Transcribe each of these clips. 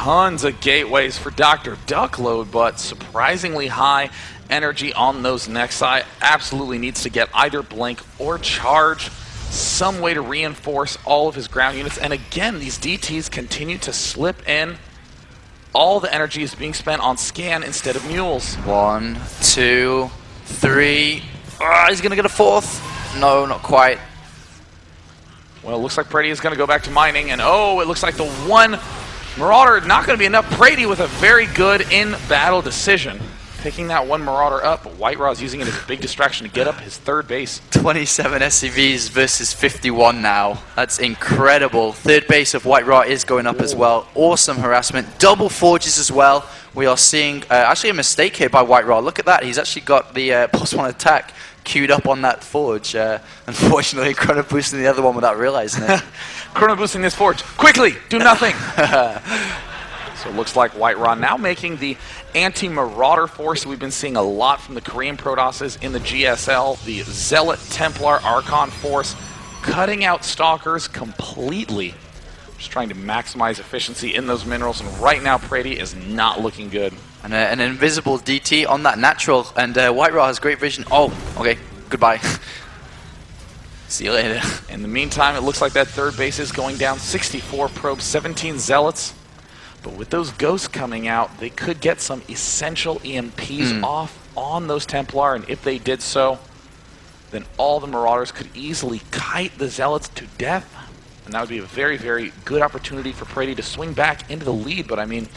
tons of gateways for Dr. Duckload, but surprisingly high energy on those Nexi. Absolutely needs to get either Blink or Charge, some way to reinforce all of his ground units. And again, these DTs continue to slip in. All the energy is being spent on Scan instead of Mules. 1, 2, 3. He's going to get a fourth. No, not quite. Well, it looks like PredY is going to go back to mining. And oh, it looks like the one Marauder not going to be enough. PredY with a very good in-battle decision. Picking that one Marauder up, but White-Ra is using it as a big distraction to get up his third base. 27 SCVs versus 51 now. That's incredible. Third base of White-Ra is going up as well. Awesome harassment. Double forges as well. We are seeing actually a mistake here by White-Ra. Look at that. He's actually got the +1 attack queued up on that forge. Unfortunately, chrono boosting the other one without realizing it. Chrono boosting this forge. Quickly, do nothing. So it looks like White-Ra now making the anti-Marauder force we've been seeing a lot from the Korean Protosses in the GSL, the Zealot Templar Archon force, cutting out Stalkers completely. Just trying to maximize efficiency in those minerals, and right now PredY is not looking good. And an invisible DT on that natural, and White-Ra has great vision. Oh, okay, goodbye. See you later. In the meantime, it looks like that third base is going down. 64 probes, 17 Zealots. But with those ghosts coming out, they could get some essential EMPs off on those Templar, and if they did so, then all the Marauders could easily kite the Zealots to death, and that would be a very, very good opportunity for PredY to swing back into the lead. But I mean,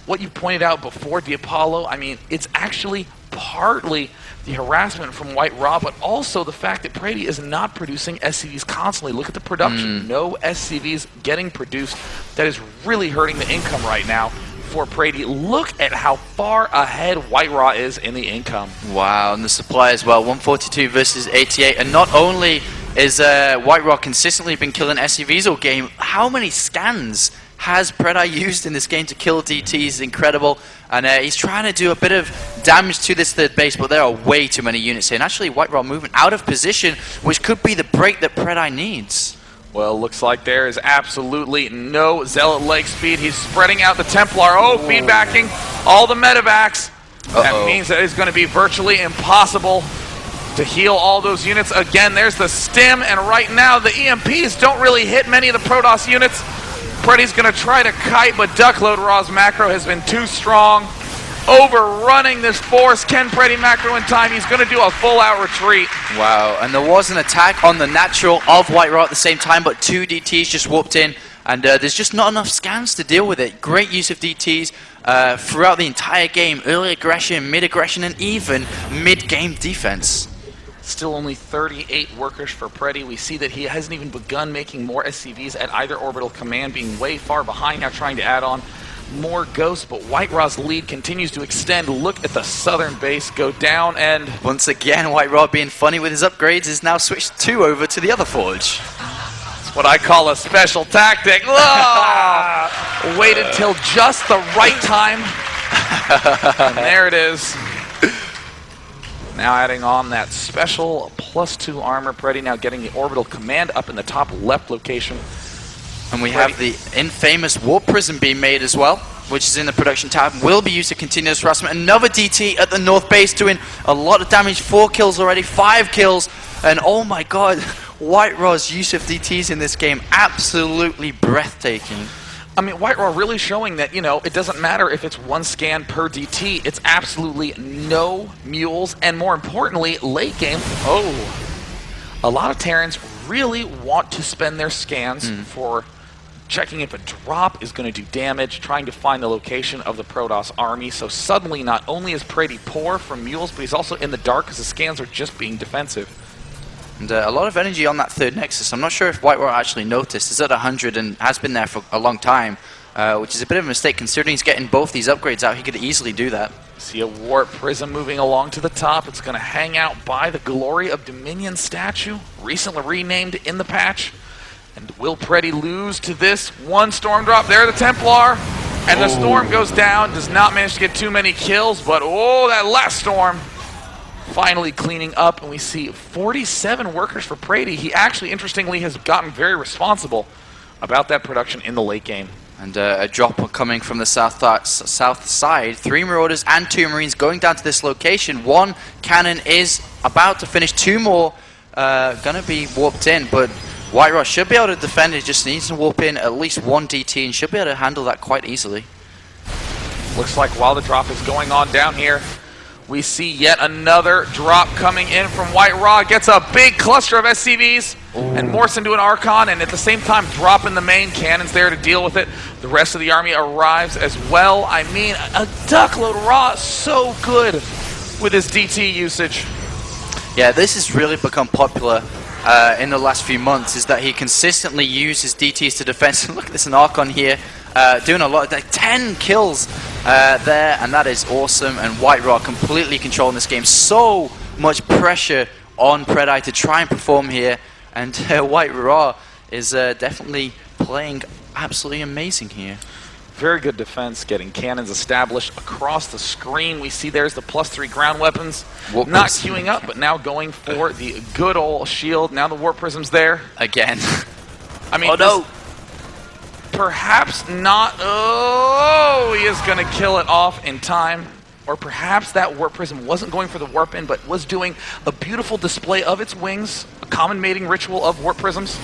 what you pointed out before, the Apollo, I mean, it's actually partly the harassment from White-Ra, but also the fact that PredY is not producing SCVs constantly. Look at the production. No SCVs getting produced. That is really hurting the income right now for PredY. Look at how far ahead White-Ra is in the income. Wow, and the supply as well. 142 versus 88. And not only is White-Ra consistently been killing SCVs all game, how many scans has PredY used in this game to kill DTs? Incredible. And he's trying to do a bit of damage to this third base, but there are way too many units here. And actually, White-Ra moving out of position, which could be the break that PredY needs. Well, looks like there is absolutely no Zealot leg speed. He's spreading out the Templar. Oh, feedbacking all the medevacs. That means that it's going to be virtually impossible to heal all those units. Again, there's the stim, and right now the EMPs don't really hit many of the Protoss units. PredY's going to try to kite, but Duckload.White-Ra's macro has been too strong. Overrunning this force. Can PredY macro in time? He's going to do a full-out retreat. Wow, and there was an attack on the natural of White-Ra at the same time, but two DTs just whooped in, and there's just not enough scans to deal with it. Great use of DTs throughout the entire game. Early aggression, mid-aggression, and even mid-game defense. Still only 38 workers for PredY. We see that he hasn't even begun making more SCVs at either orbital command, being way far behind now, trying to add on more ghosts, but White-Ra's lead continues to extend. Look at the southern base go down, and once again, White-Ra being funny with his upgrades is now switched 2 over to the other forge. That's what I call a special tactic. Waited till just the right time, and there it is. Now adding on that special +2 armor. PredY now getting the orbital command up in the top left location. And we have the infamous Warp Prism being made as well, which is in the production tab. Will be used to continue this harassment. Another DT at the north base doing a lot of damage. 4 kills already, 5 kills. And oh my god, White-Ra's use of DTs in this game, absolutely breathtaking. I mean, White-Ra really showing that, you know, it doesn't matter if it's 1 scan per DT. It's absolutely no mules, and more importantly, late game. A lot of Terrans really want to spend their scans for checking if a drop is going to do damage, trying to find the location of the Protoss army. So suddenly, not only is PredY poor from mules, but he's also in the dark because the scans are just being defensive. And a lot of energy on that third Nexus. I'm not sure if White-Ra actually noticed. It's at 100 and has been there for a long time, which is a bit of a mistake considering he's getting both these upgrades out. He could easily do that. See a Warp Prism moving along to the top. It's going to hang out by the Glory of Dominion statue, recently renamed in the patch. And will PredY lose to this one Storm Drop? There, the Templar. And the Storm goes down. Does not manage to get too many kills, but oh, that last Storm. Finally cleaning up, and we see 47 workers for PredY. He actually, interestingly, has gotten very responsible about that production in the late game. And a dropper coming from the south side. 3 Marauders and 2 Marines going down to this location. 1 cannon is about to finish. 2 more gonna be warped in, but White-Ra should be able to defend it. Just needs to warp in at least 1 DT and should be able to handle that quite easily. Looks like while the drop is going on down here, we see yet another drop coming in from White-Ra. Gets a big cluster of SCVs. And morphs into an Archon, and at the same time dropping the main cannons there to deal with it. The rest of the army arrives as well. I mean, a Duckload.White-Ra so good with his DT usage. Yeah, this has really become popular in the last few months, is that he consistently uses DTs to defend. Look at this, an Archon here, doing a lot, like 10 kills there, and that is awesome. And White-Ra completely controlling this game. So much pressure on PredY to try and perform here. And White-Ra is definitely playing absolutely amazing here. Very good defense, getting cannons established across the screen. We see there's the +3 ground weapons. Not queuing up, but now going for the good old shield. Now the Warp Prism's there. Again. I mean, oh no! Perhaps not. Oh, he is going to kill it off in time. Or perhaps that Warp Prism wasn't going for the Warp In, but was doing a beautiful display of its wings. A common mating ritual of Warp Prisms.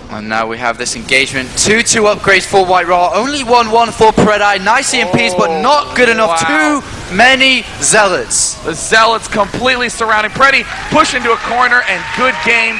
And now we have this engagement. 2-2 upgrades for White-Ra. Only 1-1 for PredY. Nice EMPs, but not good enough. Wow. Too many Zealots. The Zealots completely surrounding PredY. Push into a corner, and good game